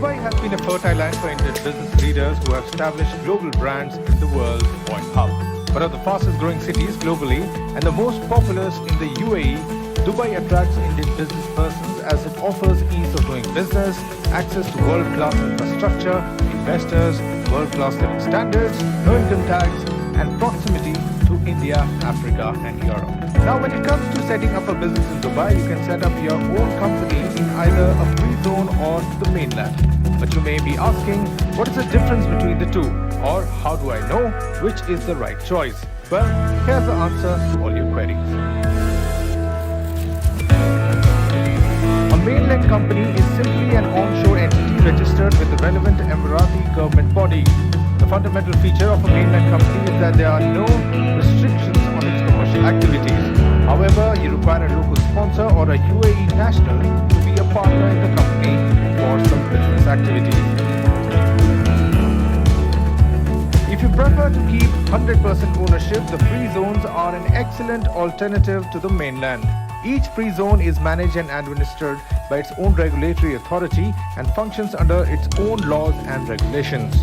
Dubai has been a fertile land for Indian business leaders who have established global brands in the world's oil hub. One of the fastest growing cities globally and the most populous in the UAE, Dubai attracts Indian business persons as it offers ease of doing business, access to world-class infrastructure, investors, world-class living standards, no income tax, and proximity to India, Africa, and Europe. Now, when it comes to setting up a business in Dubai, you can set up your own company in either a free zone or the mainland. But you may be asking, what is the difference between the two? Or how do I know which is the right choice? Well, here's the answer to all your queries. A mainland company is simply an onshore entity registered with the relevant Emirati government body. The fundamental feature of a mainland company is that there are no restrictions on its commercial activities. However, you require a local sponsor or a UAE national to be a partner in the company for some business activities. If you prefer to keep 100% ownership, the free zones are an excellent alternative to the mainland. Each free zone is managed and administered by its own regulatory authority and functions under its own laws and regulations.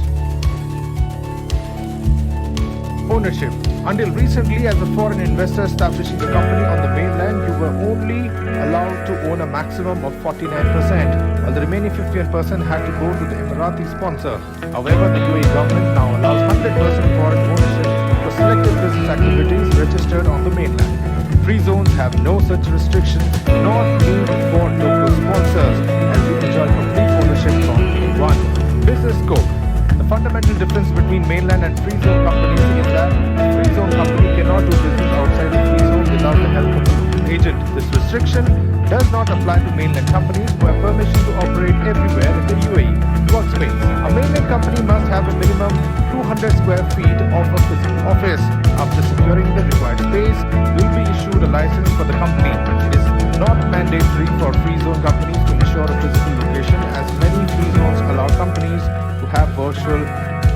Ownership. Until recently, as a foreign investor establishing a company on the mainland, you were only allowed to own a maximum of 49%, while the remaining 51% had to go to the Emirati sponsor. However, the UAE government now allows 100% foreign ownership for selected business activities registered on the mainland. Free zones have no such restrictions, nor need for local sponsors, as you enjoy complete ownership from day one. Business scope. The fundamental difference between mainland and free zone companies is that a free zone company cannot do business outside the free zone without the help of an agent. This restriction does not apply to mainland companies who have permission to operate everywhere in the UAE. Workspace. A mainland company must have a minimum 200 square feet of a physical office. After securing the required space, you will be issued a license for the company. It is not mandatory for free zone companies to ensure a physical location, as many free zones allow companies to have virtual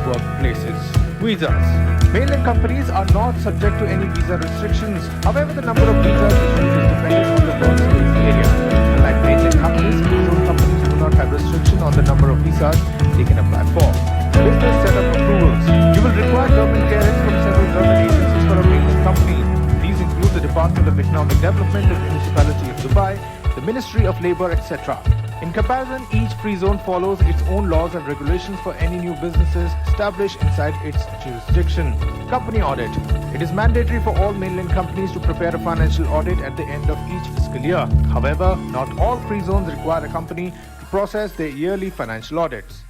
workplaces. Visas. Mainland companies are not subject to any visa restrictions. However, the number of visas issued is dependent on the workspace area. Unlike mainland companies, free zone companies do not have restriction on the number of visas they can apply for. Business setup approvals. You will require government clearance from several government agencies for a mainland company. These include the Department of Economic Development, the Municipality of Dubai, the Ministry of Labour, etc. In comparison, each free zone follows its own laws and regulations for any new businesses established inside its jurisdiction. Company audit. It is mandatory for all mainland companies to prepare a financial audit at the end of each fiscal year. However, not all free zones require a company to process their yearly financial audits.